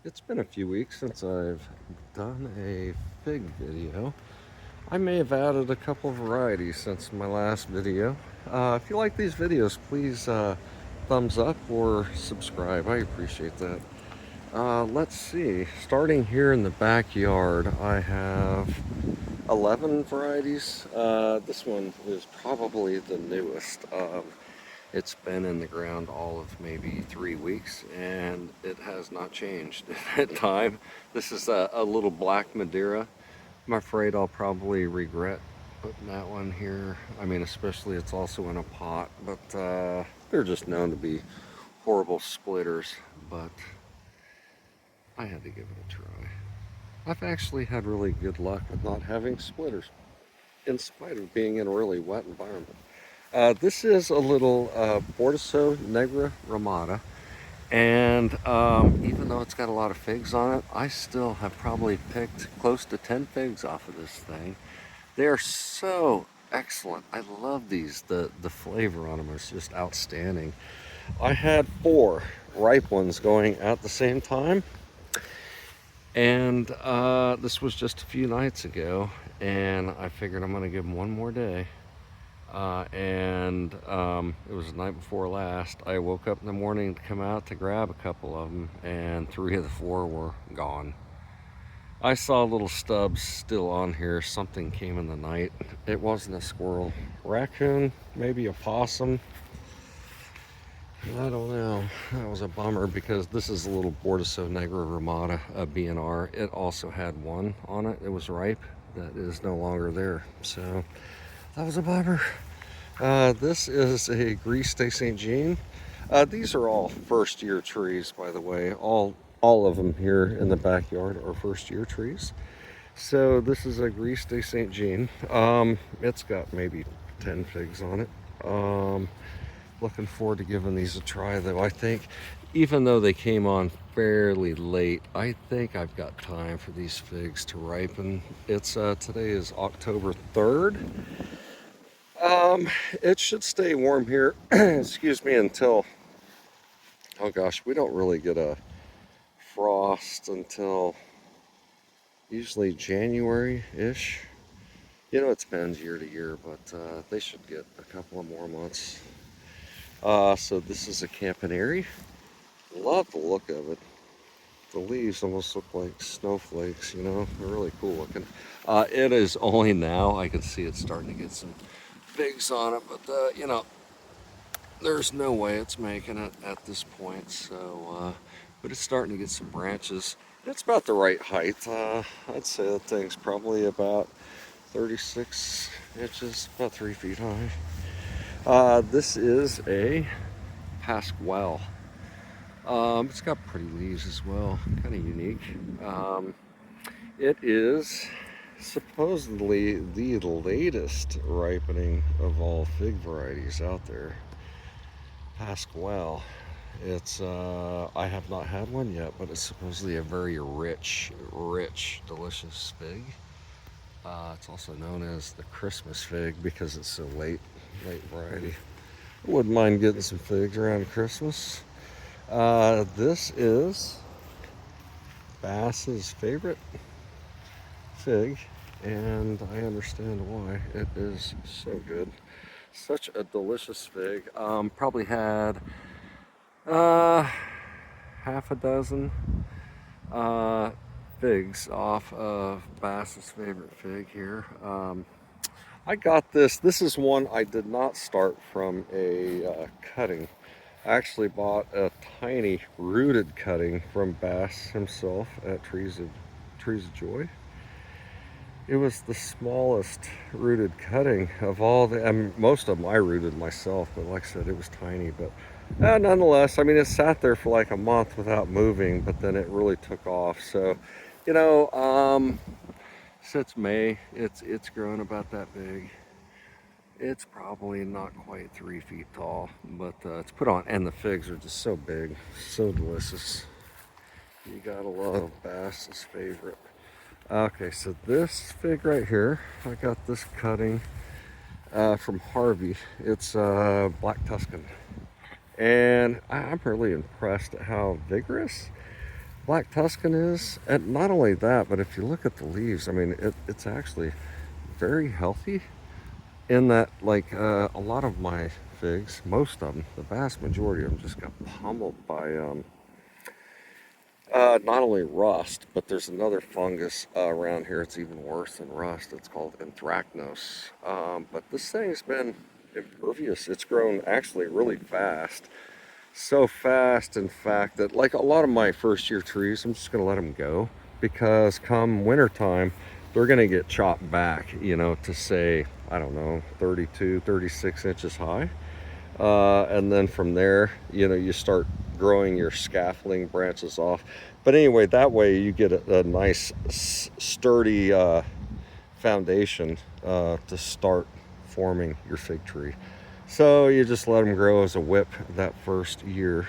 It's been a few weeks since I've done a fig video. I may have added a couple of varieties since my last video. If you like these videos, please thumbs up or subscribe. I appreciate that. Let's see. Starting here in the backyard, I have 11 varieties. This one is probably the newest. It's been in the ground all of maybe 3 weeks and it has not changed in time. This is a little black Madeira. I'm afraid I'll probably regret putting that one here. I mean, especially it's also in a pot, but they're just known to be horrible splitters, but I had to give it a try. I've actually had really good luck with not having splitters in spite of being in a really wet environment. This is a little Bordeaux Negra Ramada, and even though it's got a lot of figs on it, I still have probably picked close to 10 figs off of this thing. They are so excellent. I love these. The flavor on them is just outstanding. I had 4 ripe ones going at the same time, and this was just a few nights ago, and I figured I'm going to give them one more day. It was the night before last. I woke up in the morning to come out to grab a couple of them, and 3 of the 4 were gone. I saw little stubs still on here. Something came in the night. It wasn't a squirrel. Raccoon, maybe a possum. I don't know. That was a bummer because this is a little Bordeaux Negra Ramada BNR. It also had one on it. It was ripe. That is no longer there. So that was a bummer. This is a Gris de Saint Jean. These are all first year trees, by the way. All of them here in the backyard are first year trees. So this is a Gris de Saint Jean. It's got maybe 10 figs on it. Looking forward to giving these a try, though. I think even though they came on fairly late, I think I've got time for these figs to ripen. It's today is October 3rd. It should stay warm here, excuse me, until, oh gosh, we don't really get a frost until usually January-ish. You know, it depends year to year, but they should get a couple of more months. So this is a Campaneri. Love the look of it. The leaves almost look like snowflakes, you know, they're really cool looking. It is only now I can see it starting to get some figs on it, but you know, there's no way it's making it at this point. So, but it's starting to get some branches. It's about the right height. I'd say that thing's probably about 36 inches, about 3 feet high. This is a Pasquale. It's got pretty leaves as well, kind of unique. It is supposedly the latest ripening of all fig varieties out there. Pasquale. It's I have not had one yet, but it's supposedly a very rich, delicious fig. It's also known as the Christmas fig because it's so late variety. I wouldn't mind getting some figs around Christmas. This is Bass's favorite fig, and I understand why. It is so good. Such a delicious fig. Probably had half a dozen figs off of Bass's favorite fig here. I got this. This is one I did not start from a cutting. I actually bought a tiny rooted cutting from Bass himself at Trees of Joy. It was the smallest rooted cutting of all the, I mean, most of them I rooted myself, but like I said, it was tiny. But nonetheless, I mean, it sat there for like a month without moving, but then it really took off. So, you know, since May, it's grown about that big. It's probably not quite 3 feet tall, but it's put on, and the figs are just so big, so delicious. You gotta love Bass's favorite. Okay, so this fig right here, I got this cutting from Harvey. It's Black Tuscan. And I'm really impressed at how vigorous Black Tuscan is. And not only that, but if you look at the leaves, I mean, it's actually very healthy in that, like, a lot of my figs, most of them, the vast majority of them, just got pummeled by not only rust, but there's another fungus around here. It's even worse than rust. It's called anthracnose. But this thing's been impervious. It's grown actually really fast. So fast, in fact, that like a lot of my first year trees, I'm just going to let them go because come wintertime, they're going to get chopped back, you know, to say, I don't know, 32, 36 inches high. And then from there, you know, you start growing your scaffolding branches off. But anyway, that way you get a nice, sturdy foundation to start forming your fig tree. So you just let them grow as a whip that first year,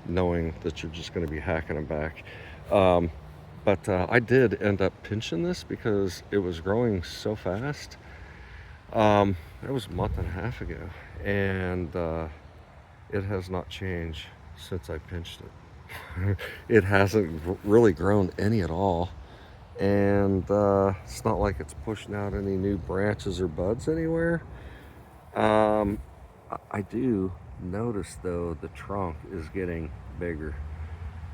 knowing that you're just going to be hacking them back. But I did end up pinching this because it was growing so fast. It was a month and a half ago, and it has not changed since I pinched it. It hasn't really grown any at all, and it's not like it's pushing out any new branches or buds anywhere. Um, I do notice though the trunk is getting bigger,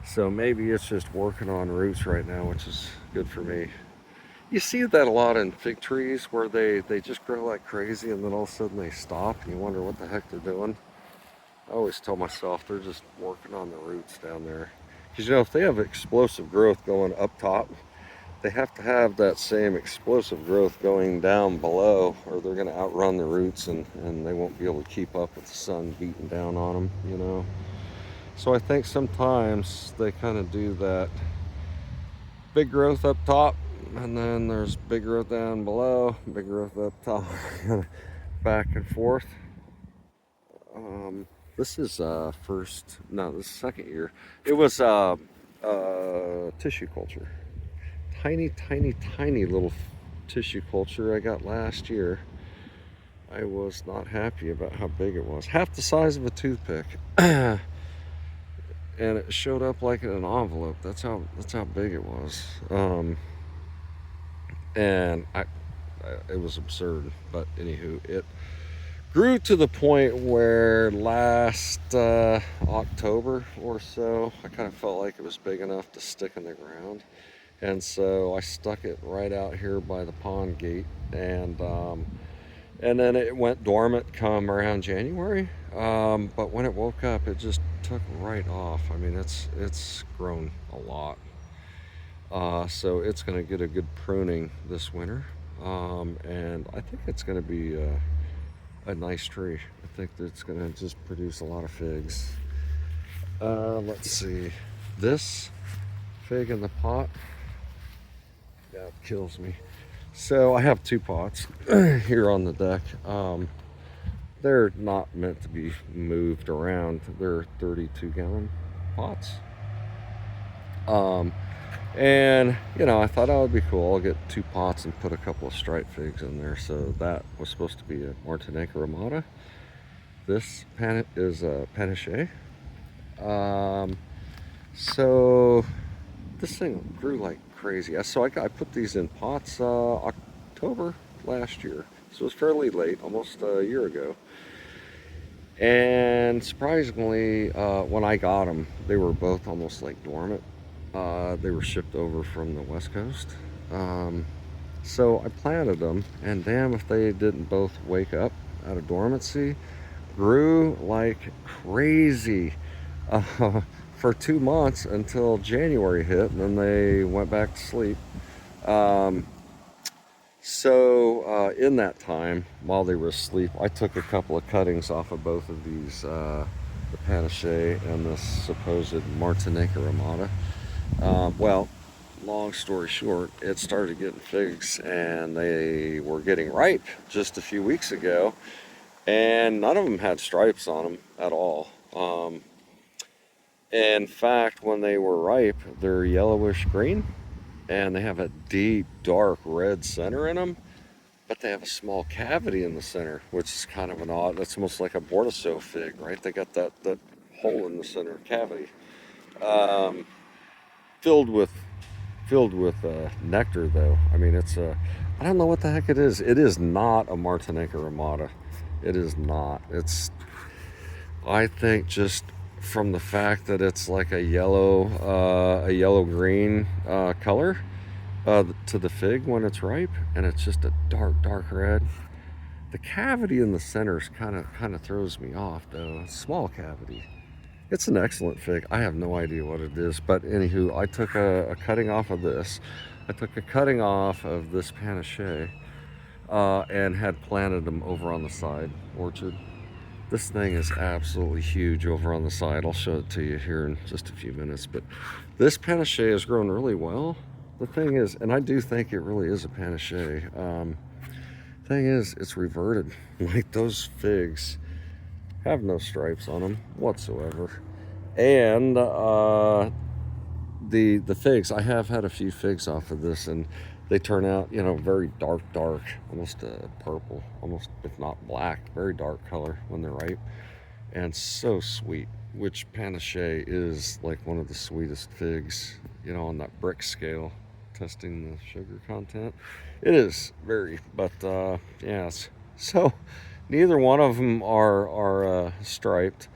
so maybe it's just working on roots right now, which is good for me. You see that a lot in fig trees where they just grow like crazy and then all of a sudden they stop and you wonder what the heck they're doing. I always tell myself they're just working on the roots down there. Because you know, if they have explosive growth going up top, they have to have that same explosive growth going down below or they're going to outrun the roots and they won't be able to keep up with the sun beating down on them, you know. So I think sometimes they kind of do that big growth up top and then there's big growth down below, big growth up top, back and forth. This is first, no, this is second year. It was tissue culture. Tiny, tiny, tiny little tissue culture I got last year. I was not happy about how big it was. Half the size of a toothpick. And it showed up like in an envelope. That's how big it was. And it was absurd. But anywho, it grew to the point where last October or so, I kind of felt like it was big enough to stick in the ground. And so I stuck it right out here by the pond gate, and then it went dormant come around January. But when it woke up, it just took right off. I mean, it's grown a lot, so it's going to get a good pruning this winter, and I think it's going to be a nice tree. I think that it's going to just produce a lot of figs. Let's see, this fig in the pot. That kills me. So I have two pots here on the deck. They're not meant to be moved around. They're 32-gallon pots. And you know, I thought, oh, it'd be cool. I'll get two pots and put a couple of striped figs in there. So that was supposed to be a Martinique Ramada. This is a Panache. So this thing grew like crazy. So I put these in pots October last year. So it was fairly late, almost a year ago. And surprisingly, when I got them, they were both almost like dormant. They were shipped over from the West Coast. So I planted them, and damn if they didn't both wake up out of dormancy. Grew like crazy. For 2 months until January hit, and then they went back to sleep. So in that time, while they were asleep, I took a couple of cuttings off of both of these, the Panache and this supposed Martinique Ramada. Well, long story short, it started getting figs, and they were getting ripe just a few weeks ago, and none of them had stripes on them at all. In fact, when they were ripe, they're yellowish green, and they have a deep, dark red center in them, but they have a small cavity in the center, which is kind of an odd, that's almost like a Bordeaux fig, right? They got that hole in the center cavity. filled with nectar though. I mean, it's a, I don't know what the heck it is. It is not a Martinica ramada. It is not. It's, I think, just from the fact that it's like a yellow green color to the fig when it's ripe, and it's just a dark red. The cavity in the center kind of throws me off though. It's a small cavity. It's an excellent fig. I have no idea what it is, but anywho, I took a cutting off of this. I took a cutting off of this panache and had planted them over on the side orchard. This thing is absolutely huge over on the side. I'll show it to you here in just a few minutes, but this panache has grown really well. The thing is, and I do think it really is a panache. Thing is, it's reverted. Like, those figs have no stripes on them whatsoever. And the figs, I have had a few figs off of this, and they turn out, you know, very dark, almost purple, almost if not black, very dark color when they're ripe, and so sweet. Which panache is like one of the sweetest figs, you know, on that brick scale, testing the sugar content. It is very, but yes. So neither one of them are striped,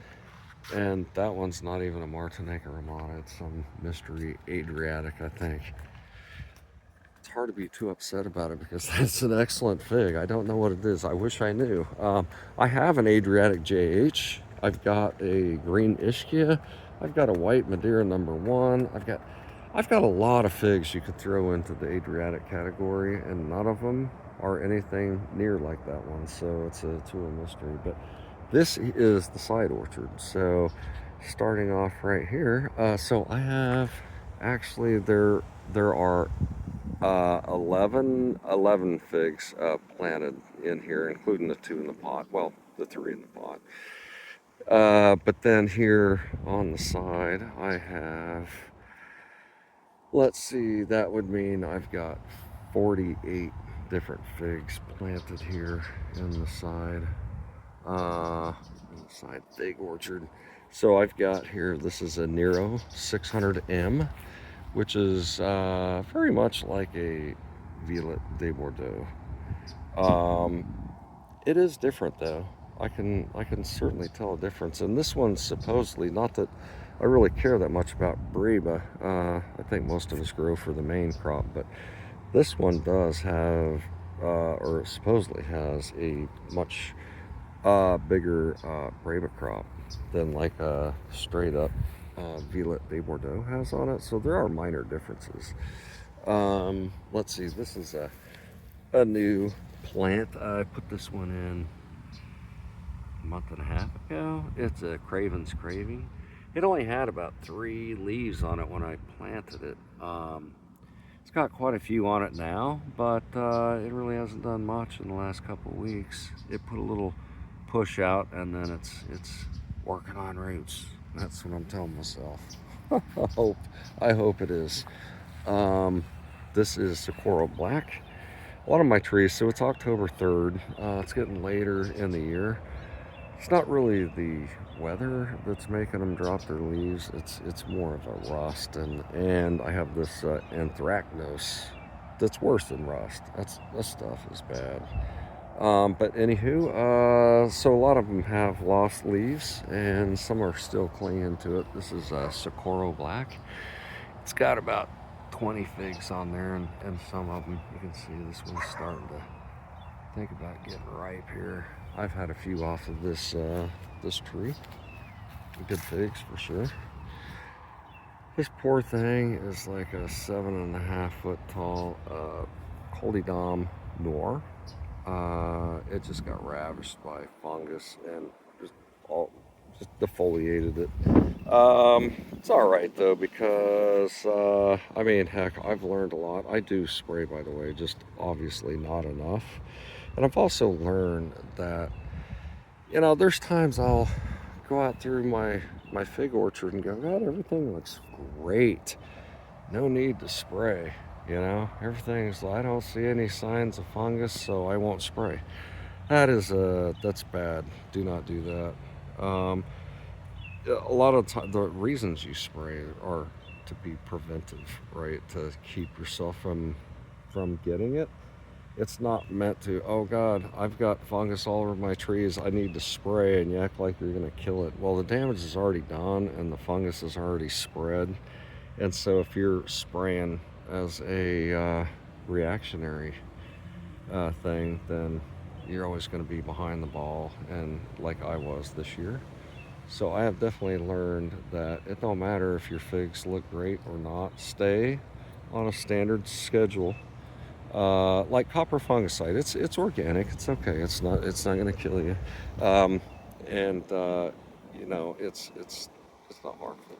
and that one's not even a Martinica ramada. It's some mystery Adriatic, I think. It's hard to be too upset about it because that's an excellent fig. I don't know what it is. I wish I knew. I have an Adriatic JH. I've got a green Ischia. I've got a white Madeira #1. I've got a lot of figs you could throw into the Adriatic category, and none of them are anything near like that one. So it's a mystery. But this is the side orchard. So starting off right here. So I have, actually, there are 11 figs planted in here, including the 2 in the pot. Well, the 3 in the pot. But then here on the side, I have, let's see, that would mean I've got 48 different figs planted here in the side fig orchard. So I've got here, this is a Nero 600M, which is very much like a Violet de Bordeaux. It is different though. I can certainly tell a difference. And this one's supposedly, not that I really care that much about Breba. I think most of us grow for the main crop, but this one does have, or supposedly has, a much bigger Breba crop than like a straight up Violet de Bordeaux has on it. So there are minor differences. Let's see, this is a new plant. I put this one in a month and a half ago. It's a Craven's Craving. It only had about 3 leaves on it when I planted it. It's got quite a few on it now, but it really hasn't done much in the last couple of weeks. It put a little push out, and then it's working on roots. That's what I'm telling myself. I hope it is. This is Socorro Black. A lot of my trees, so it's October 3rd. It's getting later in the year. It's not really the weather that's making them drop their leaves. It's more of a rust, and I have this anthracnose that's worse than rust. That stuff is bad. But anywho, so a lot of them have lost leaves, and some are still clinging to it. This is Socorro Black. It's got about 20 figs on there, and some of them, you can see this one's starting to think about getting ripe here. I've had a few off of this tree. Good figs for sure. This poor thing is like a 7.5 foot tall Coleodom Noir. It just got ravished by fungus and just defoliated it. It's all right though, because I mean, heck, I've learned a lot. I do spray, by the way, just obviously not enough. And I've also learned that, you know, there's times I'll go out through my fig orchard and go, God, everything looks great. No need to spray. You know, everything's, I don't see any signs of fungus, so I won't spray. That's bad. Do not do that. A lot of the reasons you spray are to be preventive, right? To keep yourself from getting it. It's not meant to, oh God, I've got fungus all over my trees, I need to spray, and you act like you're gonna kill it. Well, the damage is already done and the fungus is already spread. And so if you're spraying as a reactionary thing, then you're always going to be behind the ball, and like I was this year. So I have definitely learned that it don't matter if your figs look great or not. Stay on a standard schedule. Like copper fungicide, it's organic. It's okay. It's not going to kill you, um, and you know it's not harmful.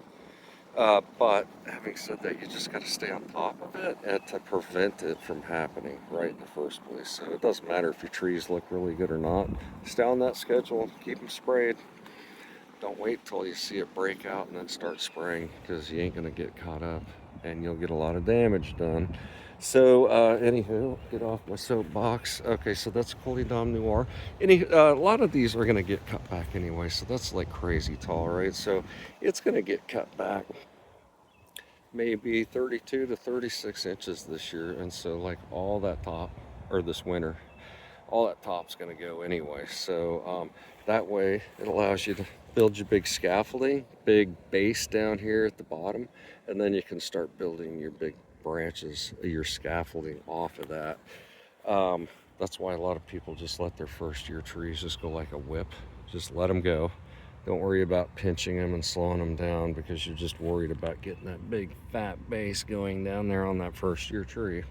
But having said that, you just got to stay on top of it and to prevent it from happening right in the first place. So it doesn't matter if your trees look really good or not. Stay on that schedule. Keep them sprayed. Don't wait till you see it break out and then start spraying, because you ain't going to get caught up and you'll get a lot of damage done. So, anywho, get off my soapbox. Okay, so that's Collidom Noir. A lot of these are going to get cut back anyway, so that's like crazy tall, right? So it's going to get cut back maybe 32 to 36 inches this year. And so, like, all that top, or this winter, all that top's going to go anyway. So that way it allows you to build your big scaffolding, big base down here at the bottom, and then you can start building your big branches, your scaffolding off of that. That's why a lot of people just let their first year trees just go like a whip. Just let them go. Don't worry about pinching them and slowing them down, because you're just worried about getting that big fat base going down there on that first year tree.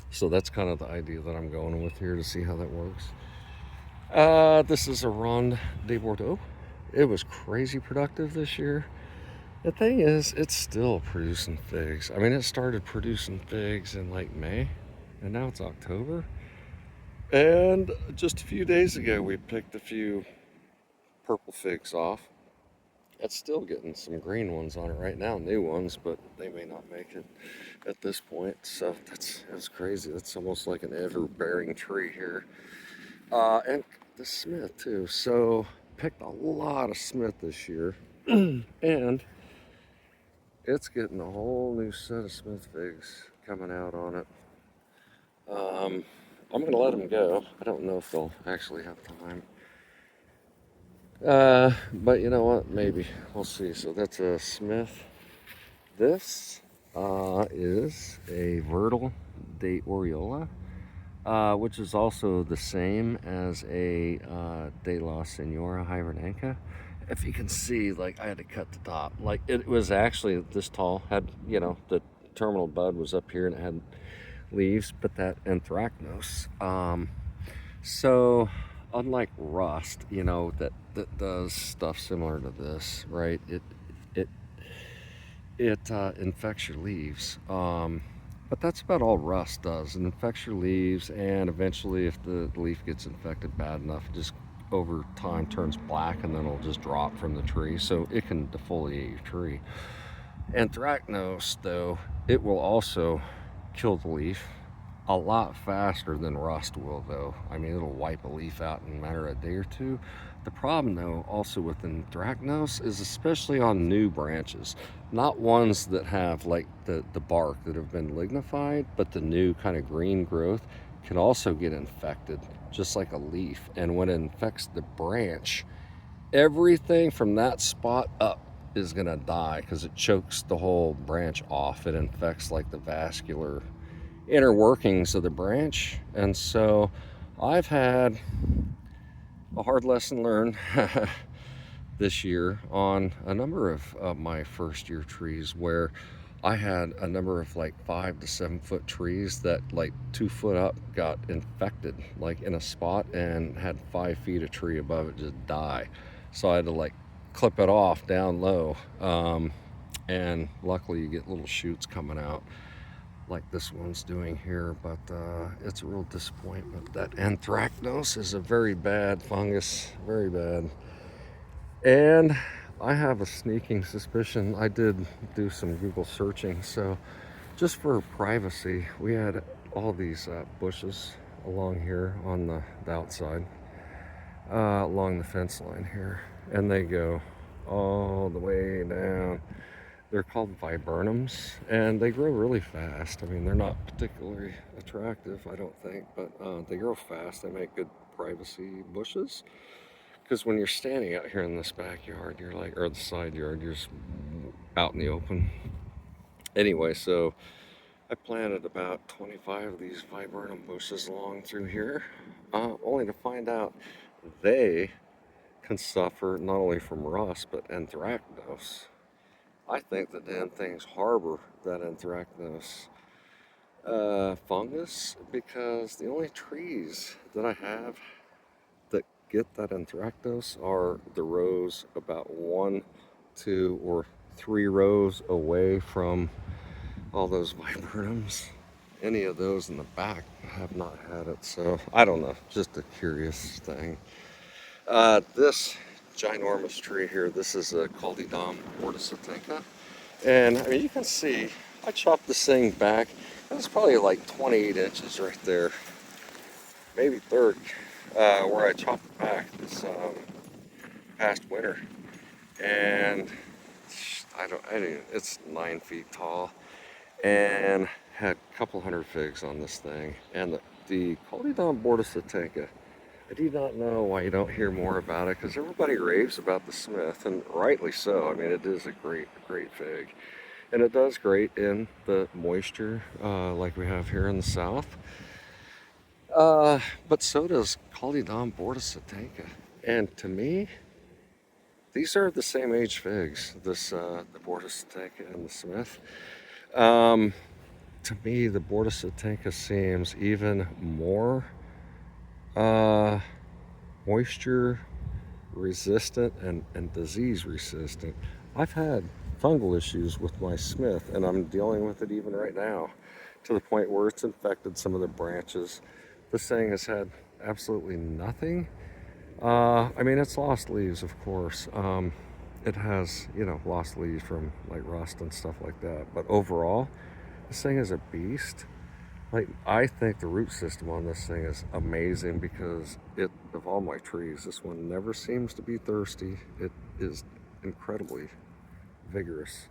So that's kind of the idea that I'm going with here to see how that works. This is a Ronde de Bordeaux. It was crazy productive this year. The thing is, it's still producing figs. I mean, it started producing figs in like May, and now it's October. And just a few days ago, we picked a few purple figs off. It's still getting some green ones on it right now, new ones, but they may not make it at this point. So that's crazy. That's almost like an ever-bearing tree here. And the Smith too. So picked a lot of Smith this year, and it's getting a whole new set of Smith figs coming out on it. I'm gonna let them go. I don't know if they'll actually have time. But you know what? Maybe. We'll see. So that's a Smith. This is a Vertil de Oriola, which is also the same as a De La Senora Hibernanca. If you can see, like, I had to cut the top. Like, it was actually this tall. Had, you know, the terminal bud was up here and it had leaves, but that anthracnose. So unlike rust, you know, that does stuff similar to this, right? It infects your leaves. But that's about all rust does. It infects your leaves, and eventually, if the leaf gets infected bad enough, it just over time turns black, and then it'll just drop from the tree. So it can defoliate your tree. Anthracnose, though, it will also kill the leaf a lot faster than rust will, though. I mean, it'll wipe a leaf out in a matter of a day or two. The problem, though, also with anthracnose is, especially on new branches, not ones that have like the bark that have been lignified, but the new kind of green growth can also get infected, just like a leaf. And when it infects the branch, everything from that spot up is gonna die, because it chokes the whole branch off. It infects like the vascular inner workings of the branch. And so I've had a hard lesson learned this year on a number of my first year trees, where I had a number of like 5 to 7 foot trees that like 2 foot up got infected, like in a spot, and had 5 feet of tree above it just die. So I had to like clip it off down low. And luckily you get little shoots coming out like this one's doing here, but it's a real disappointment. That anthracnose is a very bad fungus, very bad. And I have a sneaking suspicion. I did do some Google searching, so just for privacy, we had all these bushes along here on the outside, along the fence line here, and they go all the way down They're called viburnums, and they grow really fast. I mean, they're not particularly attractive, I don't think, but they grow fast. They make good privacy bushes. Because when you're standing out here in this backyard, you're like, or the side yard, you're just out in the open. Anyway, so I planted about 25 of these viburnum bushes along through here, only to find out they can suffer not only from rust but anthracnose. I think the damn things harbor that anthracnose fungus because the only trees that I have that get that anthracnose are the rows about 1, 2, or 3 rows away from all those viburnums. Any of those in the back have not had it, so I don't know, just a curious thing. This ginormous tree here, this is a Caldidom bordesatenca, and I mean you can see I chopped this thing back. It's probably like 28 inches right there, maybe 30, where I chopped it back this past winter, and it's 9 feet tall, and had a couple hundred figs on this thing. And the Caldidom bordesatenca, I do not know why you don't hear more about it, because everybody raves about the Smith, and rightly so. I mean, it is a great fig, and it does great in the moisture like we have here in the south. But so does Caldidom bordesatenca, and to me, these are the same age figs. The bordesatenca and the Smith. To me, the bordesatenca seems even more moisture resistant and disease resistant. I've had fungal issues with my Smith, and I'm dealing with it even right now, to the point where it's infected some of the branches. This thing has had absolutely nothing. I mean, it's lost leaves, of course. It has, lost leaves from like rust and stuff like that. But overall, this thing is a beast. Like, I think the root system on this thing is amazing because of all my trees, this one never seems to be thirsty. It is incredibly vigorous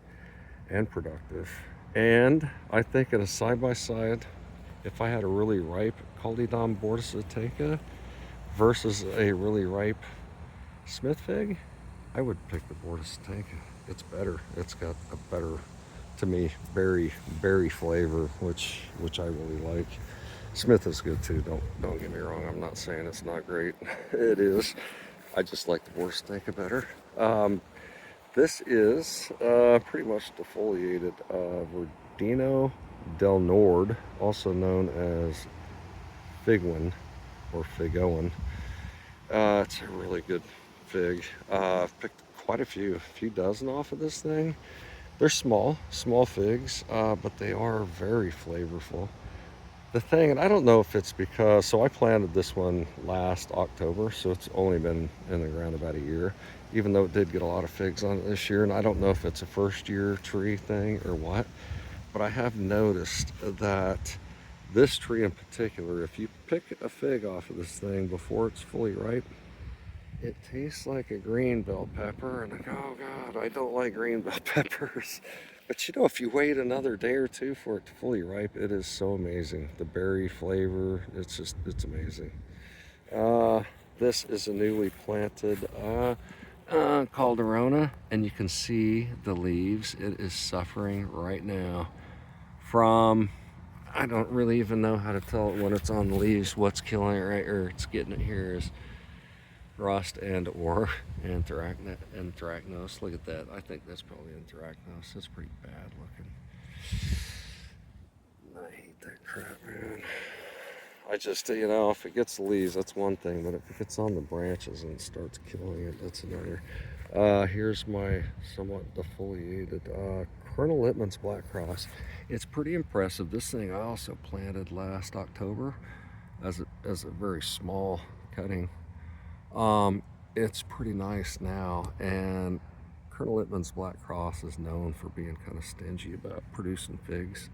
and productive. And I think in a side-by-side, if I had a really ripe Caldidom bordesatenca versus a really ripe Smith fig, I would pick the bordesatenca. It's better. It's got a better, to me, berry flavor, which I really like. Smith is good too. Don't get me wrong. I'm not saying it's not great. It is. I just like the bordesatenca better. This is pretty much defoliated Verdino del Nord, also known as Figwin or Figoan. It's a really good fig. I've picked quite a few dozen off of this thing. They're small figs, but they are very flavorful. The thing, and I don't know if it's because, so I planted this one last October, so it's only been in the ground about a year, even though it did get a lot of figs on it this year, and I don't know if it's a first year tree thing or what, but I have noticed that this tree in particular, if you pick a fig off of this thing before it's fully ripe, it tastes like a green bell pepper, and like, oh God, I don't like green bell peppers. But if you wait another day or two for it to fully ripe, it is so amazing. The berry flavor, it's amazing. This is a newly planted Calderona, and you can see the leaves. It is suffering right now from, I don't really even know how to tell it when it's on the leaves, what's killing it, right, or it's getting it here is rust and or anthracnose. Look at that. I think that's probably anthracnose. That's pretty bad looking. I hate that crap, man. I just, if it gets the leaves, that's one thing, but if it gets on the branches and starts killing it, that's another. Here's my somewhat defoliated Colonel Littman's Black Cross. It's pretty impressive. This thing I also planted last October as a very small cutting. It's pretty nice now, and Colonel Littman's Black Cross is known for being kind of stingy about producing figs.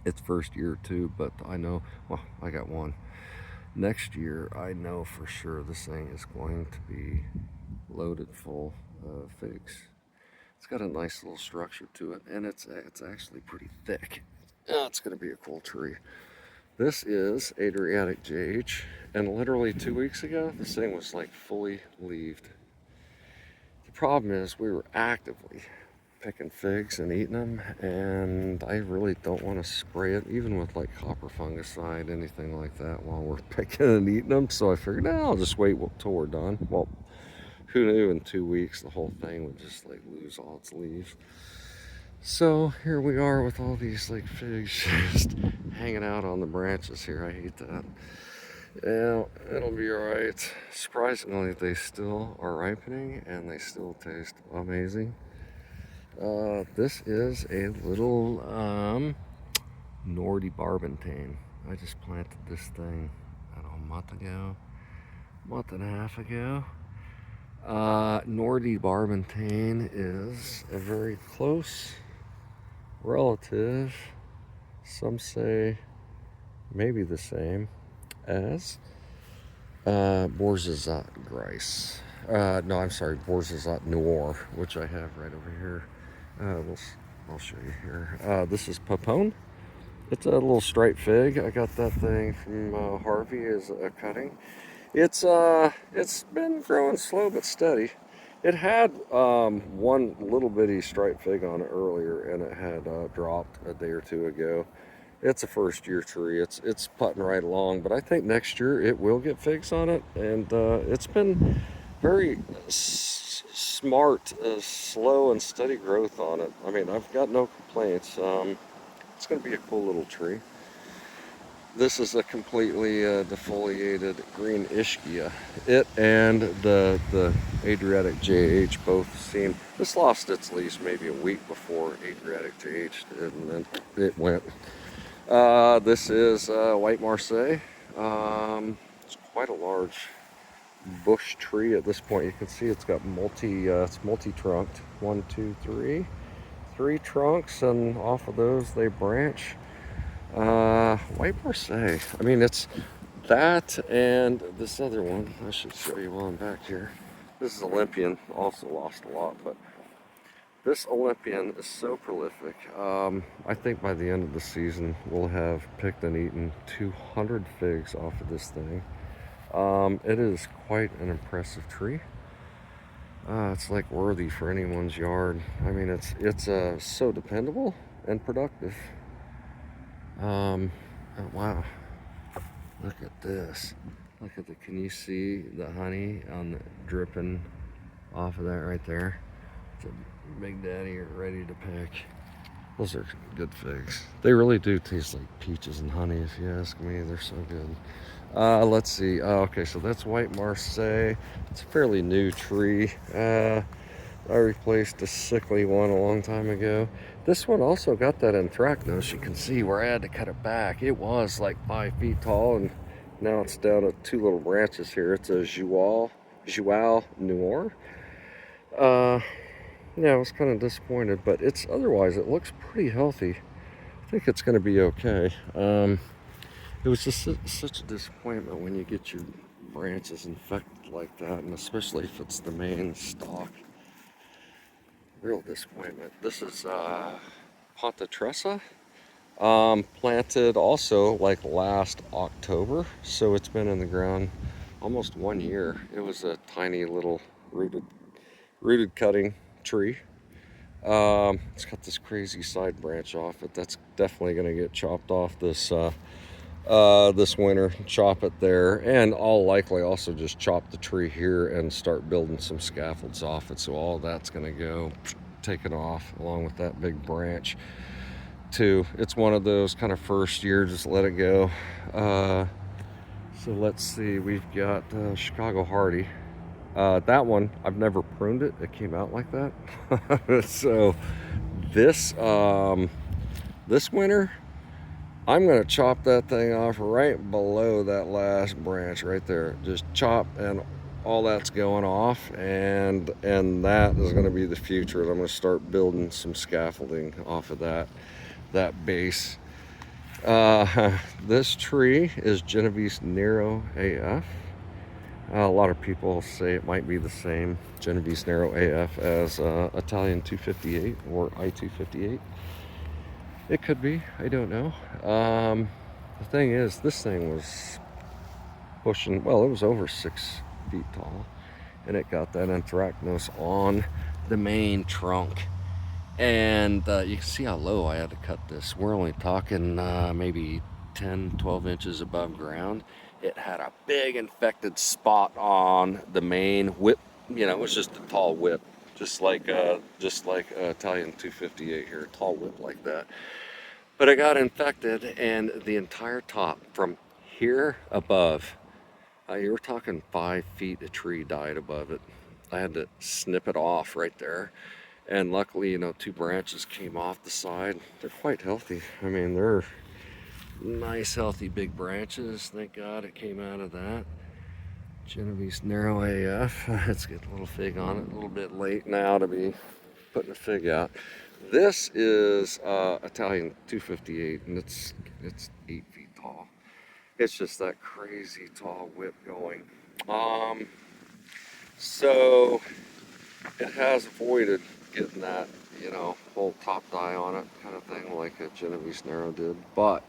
It's first year too, but I know, well, I got one. Next year, I know for sure this thing is going to be loaded full of figs. It's got a nice little structure to it, and it's actually pretty thick. Oh, it's going to be a cool tree. This is Adriatic JH, and literally 2 weeks ago, this thing was like fully leaved. The problem is we were actively picking figs and eating them, and I really don't want to spray it, even with like copper fungicide, anything like that, while we're picking and eating them. So I figured, nah, I'll just wait till we're done. Well, who knew in 2 weeks the whole thing would just like lose all its leaves. So here we are with all these like figs just hanging out on the branches here. I hate that. Yeah, it'll be alright. Surprisingly, they still are ripening and they still taste amazing. This is a little Nordy Barbantane. I just planted this thing, I don't know, a month and a half ago. Nordy Barbantane is a very close relative, some say maybe the same, as Borzazat Grice. No, I'm sorry, Borzazat Noir, which I have right over here. I'll show you here. This is Papone. It's a little striped fig. I got that thing from Harvey as a cutting. It's been growing slow but steady. It had one little bitty striped fig on it earlier, and it had dropped a day or two ago. It's a first year tree. It's putting right along, but I think next year it will get figs on it, and it's been very smart, slow and steady growth on it. I mean, I've got no complaints. It's going to be a cool little tree. This is a completely defoliated green ischia. It and the Adriatic JH both seem, this lost its leaves maybe a week before Adriatic JH did, and then it went. This is White Marseille. It's quite a large bush tree at this point. You can see it's got it's multi-trunked. 1, 2, 3. 3 trunks, and off of those they branch. White Marseille. I mean, it's that and this other one. I should show you while I'm back here. This is Olympian. Also lost a lot, but this Olympian is so prolific. I think by the end of the season, we'll have picked and eaten 200 figs off of this thing. It is quite an impressive tree. It's like worthy for anyone's yard. I mean, it's so dependable and productive. Oh, wow, look at this. Look at can you see the honey on the dripping off of that right there? It's a Big Daddy ready to pick. Those are good figs. They really do taste like peaches and honey, if you ask me. They're so good. Let's see. Okay, so that's White Marseille. It's a fairly new tree. I replaced a sickly one a long time ago. This one also got that anthracnose. You can see where I had to cut it back. It was like 5 feet tall, and now it's down to 2 little branches here. It's a Joual Noir. Yeah, I was kind of disappointed, but otherwise it looks pretty healthy. I think it's going to be okay. It was just such a disappointment when you get your branches infected like that, and especially if it's the main stalk. Real disappointment. This is Ponta Tressa, planted also like last October, so it's been in the ground almost 1 year. It was a tiny little rooted cutting tree. It's got this crazy side branch off it. That's definitely going to get chopped off this winter. Chop it there, and I'll likely also just chop the tree here and start building some scaffolds off it. So all that's going to go taken off along with that big branch too. It's one of those kind of first year, just let it go. So let's see, we've got Chicago Hardy. That one, I've never pruned it. It came out like that. So this winter, I'm gonna chop that thing off right below that last branch right there. Just chop, and all that's going off, and that is gonna be the future. I'm gonna start building some scaffolding off of that base. This tree is Genovese Nero AF. A lot of people say it might be the same Genovese Narrow AF as Italian 258 or I-258. It could be, I don't know. The thing is, this thing was pushing, well, it was over 6 feet tall, and it got that anthracnose on the main trunk. And you can see how low I had to cut this. We're only talking maybe 10, 12 inches above ground. It had a big infected spot on the main whip. You know, it was just a tall whip, just like Italian 258 here, a tall whip like that. But it got infected, and the entire top from here above, you were talking 5 feet of tree died above it. I had to snip it off right there. And luckily, you know, 2 branches came off the side. They're quite healthy. I mean, they're nice, healthy, big branches. Thank God it came out of that. Genovese Narrow AF. Let's get a little fig on it. A little bit late now to be putting a fig out. This is Italian 258, and it's 8 feet tall. It's just that crazy tall whip going. So it has avoided getting that, you know, whole top die on it kind of thing like a Genovese Narrow did, but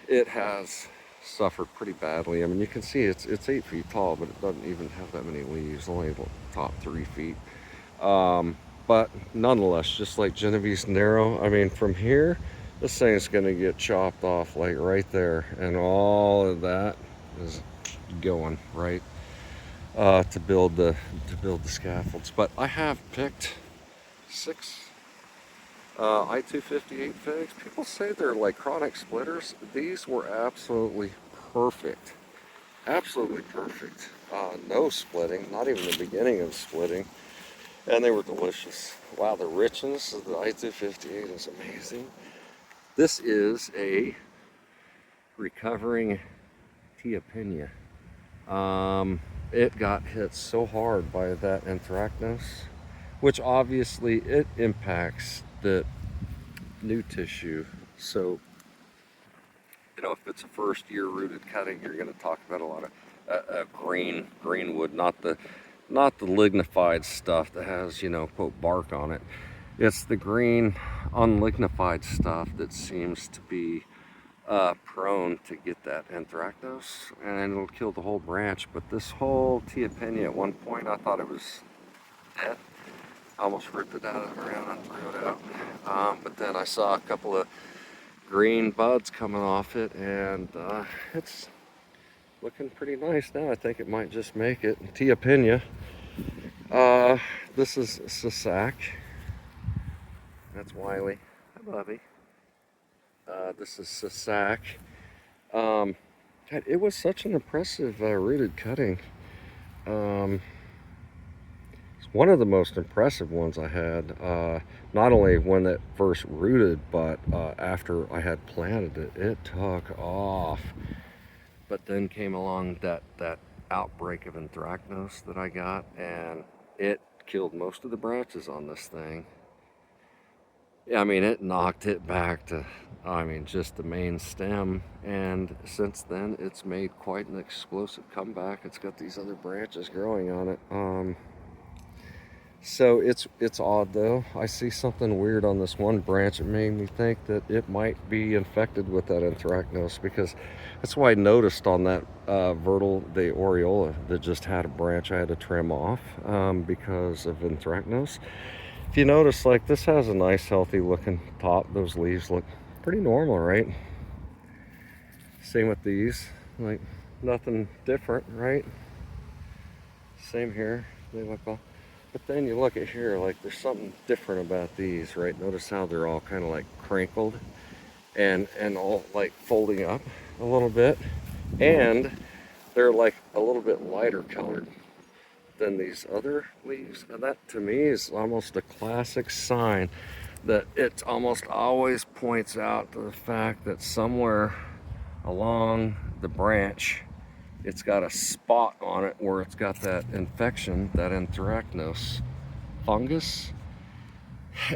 it has suffered pretty badly. I mean, you can see it's 8 feet tall, but it doesn't even have that many leaves, only the top 3 feet. But nonetheless, just like Genovese Narrow, I mean, from here, this thing's going to get chopped off like right there, and all of that is going right to build the scaffolds. But I have picked 6 I-258 figs. People say they're like chronic splitters. These were absolutely perfect. Absolutely perfect. No splitting, not even the beginning of splitting. And they were delicious. Wow, the richness of the I-258 is amazing. This is a recovering Tiapina. It got hit so hard by that anthracnose, which obviously it impacts the new tissue. So, you know, if it's a first year rooted cutting, you're going to talk about a lot of green wood, not the lignified stuff that has, you know, quote, bark on it. It's the green unlignified stuff that seems to be prone to get that anthracnose, and it'll kill the whole branch. But this whole Tiapina, at one point I thought it was dead. I almost ripped it out of the ground and threw it out. But then I saw a couple of green buds coming off it, and it's looking pretty nice now. I think it might just make it. Tiapina. This is Sasak. That's Wiley. Hi, Bobby. This is Sasak. God, it was such an impressive rooted cutting. It's one of the most impressive ones I had. Not only when it first rooted, but after I had planted it, it took off. But then came along that outbreak of anthracnose that I got, and it killed most of the branches on this thing. Yeah, I mean, it knocked it back to, I mean, just the main stem, and since then it's made quite an explosive comeback. It's got these other branches growing on it. So it's odd though. I see something weird on this one branch. It made me think that it might be infected with that anthracnose, because that's why I noticed on that Vertil de Oriola that just had a branch I had to trim off because of anthracnose. If you notice, like, this has a nice healthy looking top. Those leaves look pretty normal, right? Same with these, like nothing different, right? Same here, they look all. But then you look at here, like there's something different about these, right? Notice how they're all kind of like crinkled and all like folding up a little bit, and they're like a little bit lighter colored than these other leaves. And that to me is almost a classic sign that it almost always points out to the fact that somewhere along the branch it's got a spot on it where it's got that infection, that anthracnose fungus,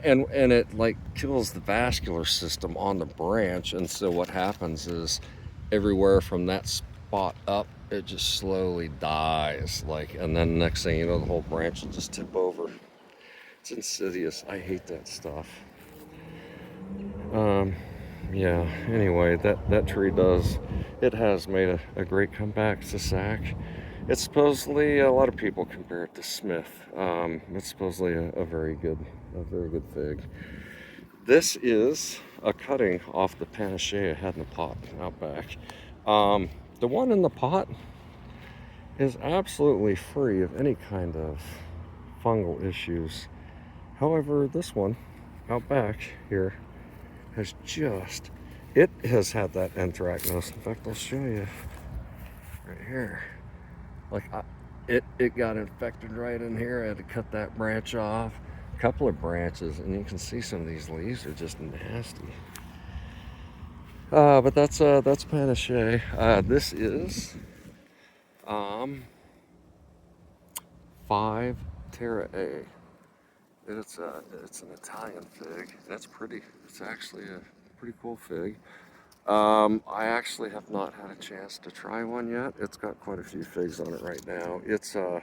and it like kills the vascular system on the branch. And so what happens is everywhere from that spot up it just slowly dies, like, and then next thing you know, the whole branch will just tip over. It's insidious. I hate that stuff. Um, yeah, anyway, that tree it has made a great comeback to Sac. It's supposedly, a lot of people compare it to Smith. It's supposedly a very good fig. This is a cutting off the panache I had in the pot out back. The one in the pot is absolutely free of any kind of fungal issues. However, this one out back here it has had that anthracnose. In fact, I'll show you right here. Like, it got infected right in here. I had to cut that branch off, a couple of branches, and you can see some of these leaves are just nasty. But that's panache. This is 5 Terra A. It's an Italian fig. That's pretty. It's actually a pretty cool fig. I actually have not had a chance to try one yet. It's got quite a few figs on it right now. It's I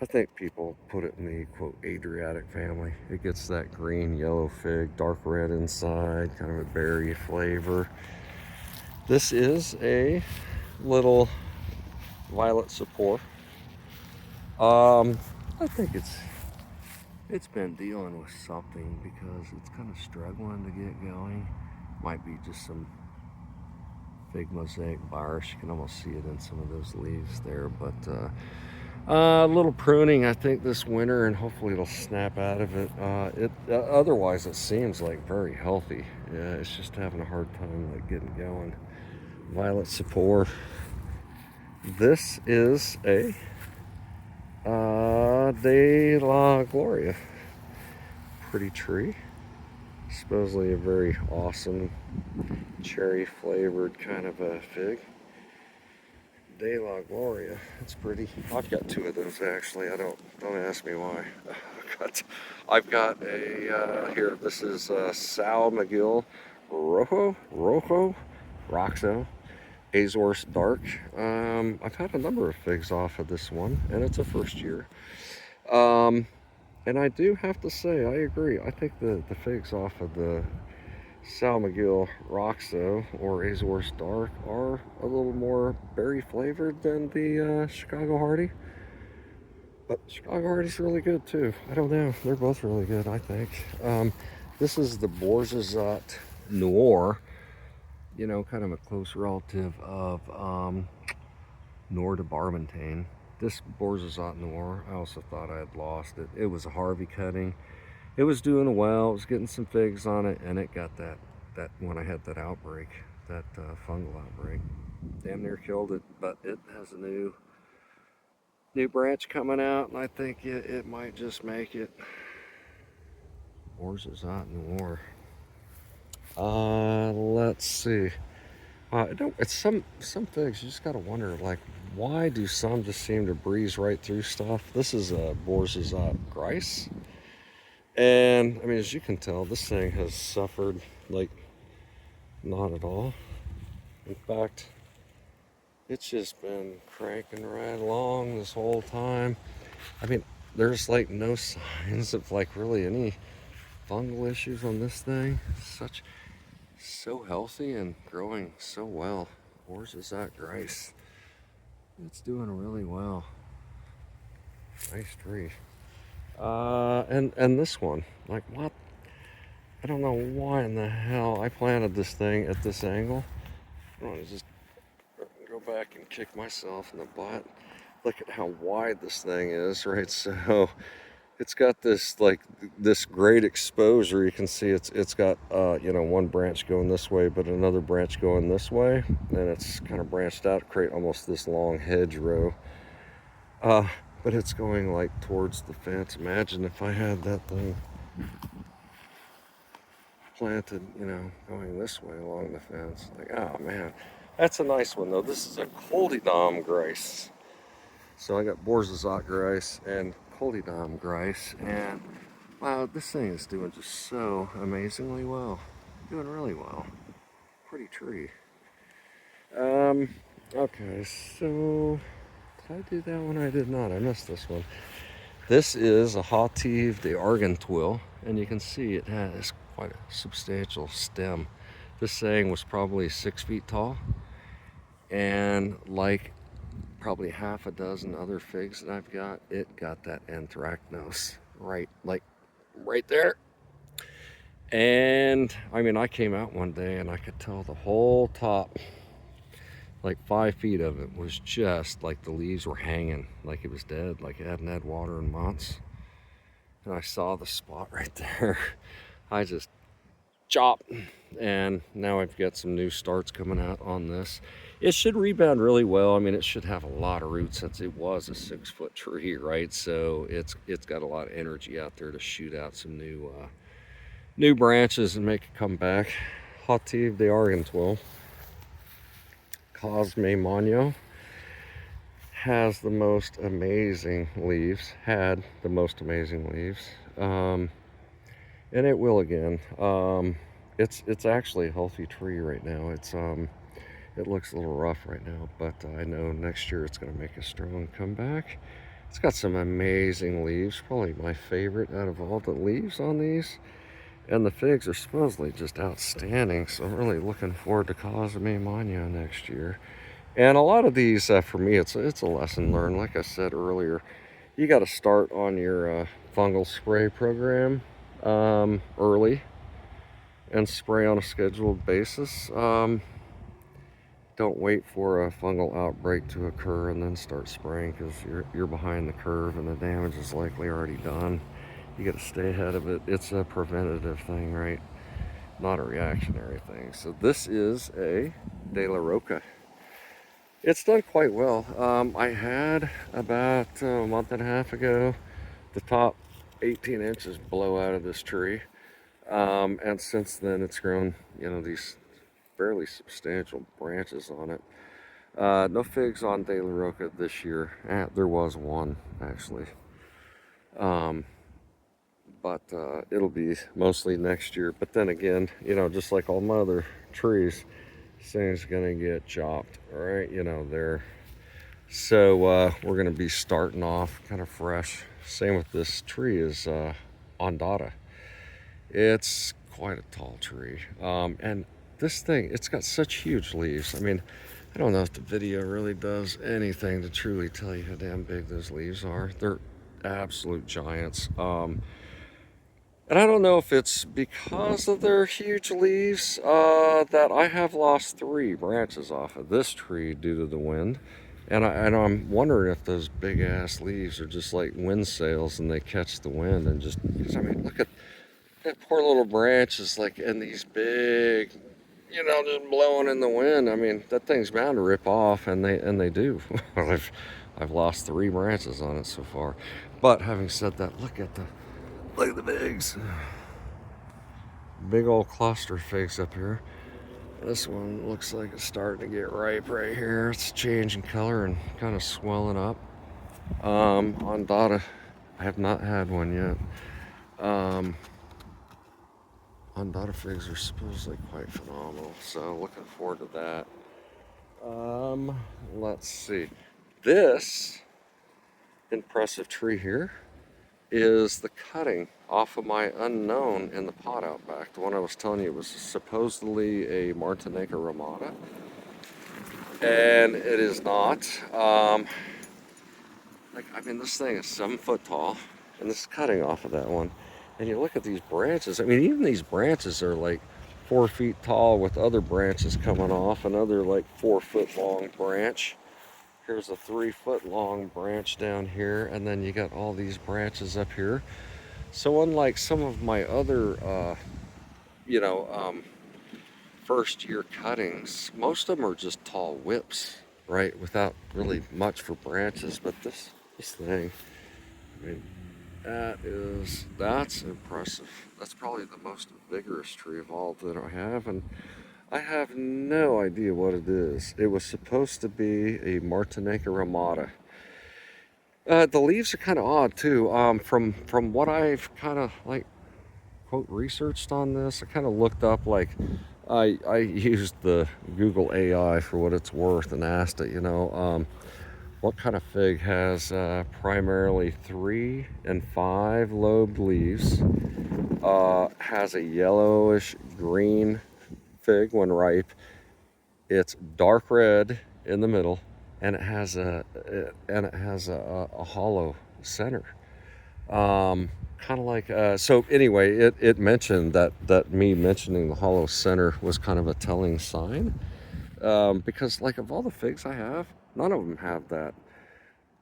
think people put it in the quote Adriatic family. It gets that green yellow fig, dark red inside, kind of a berry flavor. This is a little Violet Sapote. I think it's been dealing with something because it's kind of struggling to get going. Might be just some fig mosaic virus. You can almost see it in some of those leaves there, but a little pruning I think this winter, and hopefully it'll snap out of it. Otherwise it seems like very healthy. Yeah, it's just having a hard time like getting going. Violet Sapote. This is a De La Gloria. Pretty tree. Supposedly a very awesome cherry flavored kind of a fig. De La Gloria. It's pretty. I've got 2 of those actually. Don't ask me why. I've got a here. This is Sal McGill Rojo Roxo Azores Dark. I've had a number of figs off of this one, and it's a first year. And I do have to say, I agree. I think the figs off of the Sal McGill Roxo or Azores Dark are a little more berry flavored than the Chicago Hardy. But Chicago Hardy's really good too. I don't know. They're both really good, I think. This is the Borzazat Noir. You know, kind of a close relative of Noir de Barbentane. This Borzazat Noir, I also thought I had lost it. It was a Harvey cutting. It was doing well. It was getting some figs on it, and it got that when I had that outbreak, that fungal outbreak. Damn near killed it, but it has a new branch coming out, and I think it might just make it. Borzazat Noir. Let's see. It's some figs. You just gotta wonder, like, why do some just seem to breeze right through stuff? This is a Borzazat Grice, and I mean, as you can tell, this thing has suffered like not at all. In fact, it's just been cranking right along this whole time. I mean, there's like no signs of like really any fungal issues on this thing. So healthy and growing so well. Borzazat Grice. It's doing really well. Nice tree. And this one, like, what? I don't know why in the hell I planted this thing at this angle. I want to just go back and kick myself in the butt. Look at how wide this thing is, right? So it's got this great exposure. You can see it's got one branch going this way, but another branch going this way, and it's kind of branched out to create almost this long hedgerow. But it's going like towards the fence. Imagine if I had that thing planted, going this way along the fence. Like, oh man, that's a nice one though. This is a Coldedom Grice. So I got Borzazat Grice and Coldedom Grice, and wow, this thing is doing just so amazingly well. Doing really well. Pretty tree. Okay, so did I do that one? I did not. I missed this one. This is a Hative de Argenteuil, and you can see it has quite a substantial stem. This thing was probably 6 feet tall, and like probably half a dozen other figs that I've got, it got that anthracnose right there. And I mean, I came out one day and I could tell the whole top, like 5 feet of it, was just like the leaves were hanging, like it was dead, like it hadn't had water in months. And I saw the spot right there. I just chopped, and now I've got some new starts coming out on this. It should rebound really well. I mean, it should have a lot of roots since it was a 6-foot tree, right? So it's got a lot of energy out there to shoot out some new branches and make a comeback. Hative de Argenteuil, Cosme Magno, has the most amazing leaves, had the most amazing leaves, and it will again. It's actually a healthy tree right now. It looks a little rough right now, but I know next year it's going to make a strong comeback. It's got some amazing leaves, probably my favorite out of all the leaves on these. And the figs are supposedly just outstanding, so I'm really looking forward to Cosme Magno next year. And a lot of these, for me, it's a lesson learned. Like I said earlier, you got to start on your fungal spray program early and spray on a scheduled basis. Don't wait for a fungal outbreak to occur and then start spraying, because you're behind the curve and the damage is likely already done. You got to stay ahead of it. It's a preventative thing, right? Not a reactionary thing. So this is a De La Roca. It's done quite well. I had about a month and a half ago the top 18 inches blow out of this tree. And since then it's grown, these fairly substantial branches on it. No figs on De La Roca this year. There was one, actually. But it'll be mostly next year. But then again, just like all my other trees, this thing's gonna get chopped, all right? There. So we're gonna be starting off kind of fresh. Same with this tree is Ondata. It's quite a tall tree, and this thing, it's got such huge leaves. I mean, I don't know if the video really does anything to truly tell you how damn big those leaves are. They're absolute giants. And I don't know if it's because of their huge leaves that I have lost 3 branches off of this tree due to the wind. And I'm wondering if those big ass leaves are just like wind sails and they catch the wind and just, I mean, look at that poor little branch is like in these big, just blowing in the wind. I mean, that thing's bound to rip off, and they do. I've lost 3 branches on it so far. But having said that, look at the figs. Big old cluster of figs up here. This one looks like it's starting to get ripe right here. It's changing color and kind of swelling up. Ondata, I have not had one yet. Ondata figs are supposedly quite phenomenal, so looking forward to that. Let's see. This impressive tree here is the cutting off of my unknown in the pot out back. The one I was telling you was supposedly a Martinica ramata, and it is not. This thing is 7 foot tall, and this is cutting off of that one. And you look at these branches. I mean, even these branches are like 4 feet tall, with other branches coming off. Another like 4 foot long branch. Here's a 3 foot long branch down here, and then you got all these branches up here. So unlike some of my other, first year cuttings, most of them are just tall whips, right? Without really much for branches. But this thing, I mean, that's impressive. That's probably the most vigorous tree of all that I have, and I have no idea what it is. It was supposed to be a Martinica ramata. The leaves are kind of odd too. From what I've kind of like quote researched on this, I kind of looked up like I used the Google AI for what it's worth and asked it, what kind of fig has primarily 3 and 5 lobed leaves, has a yellowish green fig when ripe. It's dark red in the middle, and it has a hollow center. Kind of like so. Anyway, it mentioned that me mentioning the hollow center was kind of a telling sign, because like of all the figs I have, none of them have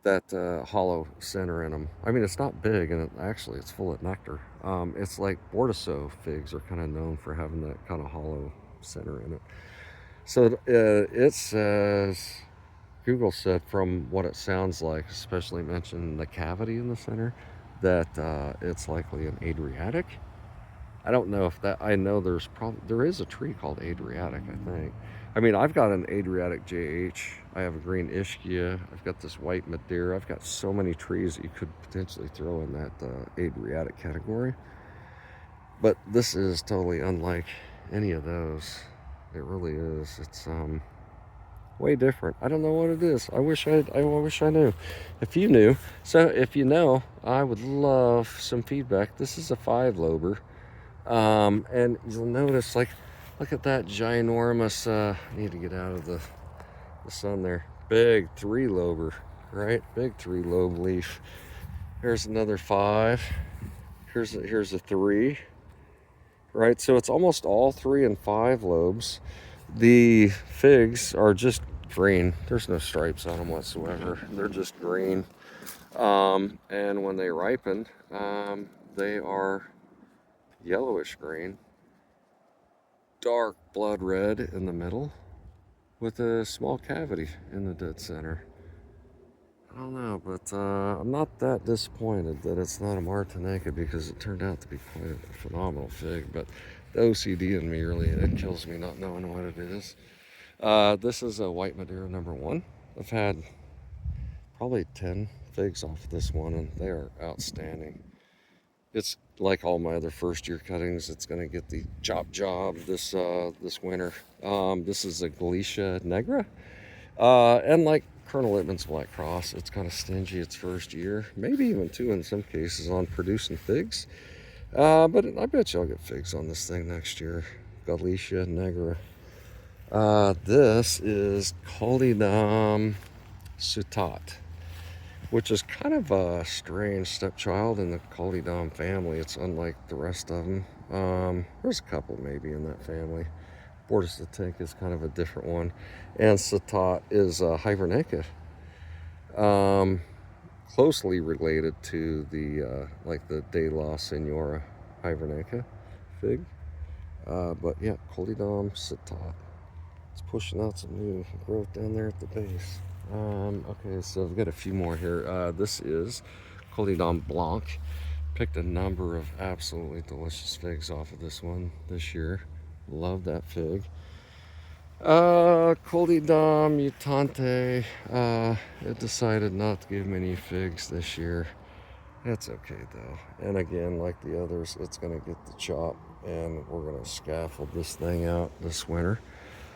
that hollow center in them. I mean, it's not big, and actually it's full of nectar. It's like Bordeaux figs are kind of known for having that kind of hollow center in it. So it says, Google said, from what it sounds like, especially mentioning the cavity in the center, that it's likely an Adriatic. I don't know if that. I know there is a tree called Adriatic, I think. I mean, I've got an Adriatic JH. I have a green Ischia. I've got this white Madeira. I've got so many trees that you could potentially throw in that Adriatic category. But this is totally unlike any of those. It really is. It's way different. I don't know what it is. I wish I knew. If you knew, so if you know, I would love some feedback. This is a 5 lober, and you'll notice, like, look at that ginormous. I need to get out of the sun there. Big 3 lober, right? Big 3 lobe leaf. Here's another 5. Here's a 3. Right, so it's almost all 3 and 5 lobes. The figs are just green. There's no stripes on them whatsoever. They're just green. And when they ripen, they are yellowish green, dark blood red in the middle, with a small cavity in the dead center. I don't know, but I'm not that disappointed that it's not a Martinica, because it turned out to be quite a phenomenal fig. But the OCD in me really, it kills me not knowing what it is. This is a White Madeira #1. I've had probably 10 figs off of this one, and they are outstanding. It's like all my other first-year cuttings. It's going to get the job this winter. This is a Galicia Negra, and like Colonel Littman's Black Cross, it's kind of stingy its first year, maybe even 2 in some cases, on producing figs. But I bet you I'll get figs on this thing next year. Galicia Negra. This is Calydon Sapote, which is kind of a strange stepchild in the Calydon family. It's unlike the rest of them. There's a couple maybe in that family. Bordeaux is kind of a different one, and Sapote is Hibernica, closely related to the like the De La Senora Hibernica fig. But yeah, Calydon Sapote. It's pushing out some new growth down there at the base. Okay, so I've got a few more here. This is Calydon Blanc. Picked a number of absolutely delicious figs off of this one this year. Love that fig. Calydon Mutante. It decided not to give me any figs this year. That's okay though. And again, like the others, it's gonna get the chop, and we're gonna scaffold this thing out this winter.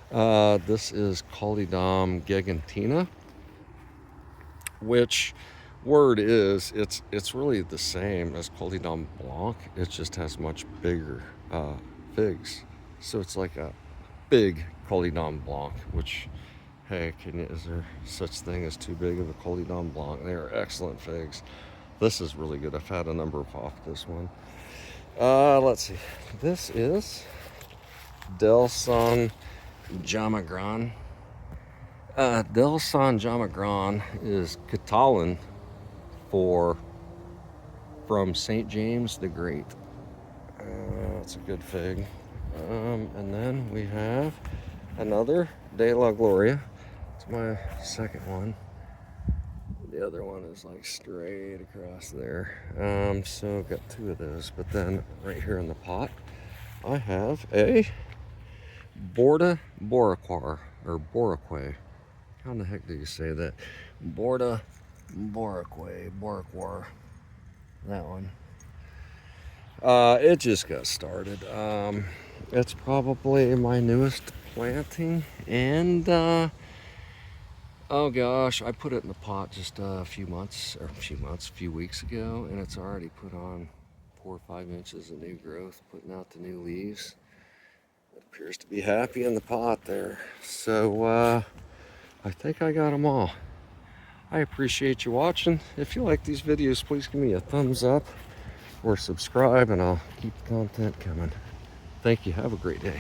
This is Calydon Gigantina, which word is, it's really the same as Calydon Blanc. It just has much bigger figs. So it's like a big Calydon Blanc, which, hey, is there such thing as too big of a Calydon Blanc? They are excellent figs. This is really good. I've had a number off this one. Let's see. This is Del San Jamagran. Del San Jamagran is Catalan from St. James the Great. That's a good fig. And then we have another De La Gloria. It's my second one. The other one is like straight across there. So I've got 2 of those. But then right here in the pot, I have a Borda Boraquar, or Boraque. How in the heck do you say that? Borda Boraquar. That one. It just got started. It's probably my newest planting, and oh gosh, I put it in the pot just a few weeks ago, and it's already put on 4 or 5 inches of new growth, putting out the new leaves. It appears to be happy in the pot there. So I think I got them all. I appreciate you watching. If you like these videos, please give me a thumbs up or subscribe, and I'll keep the content coming. Thank you. Have a great day.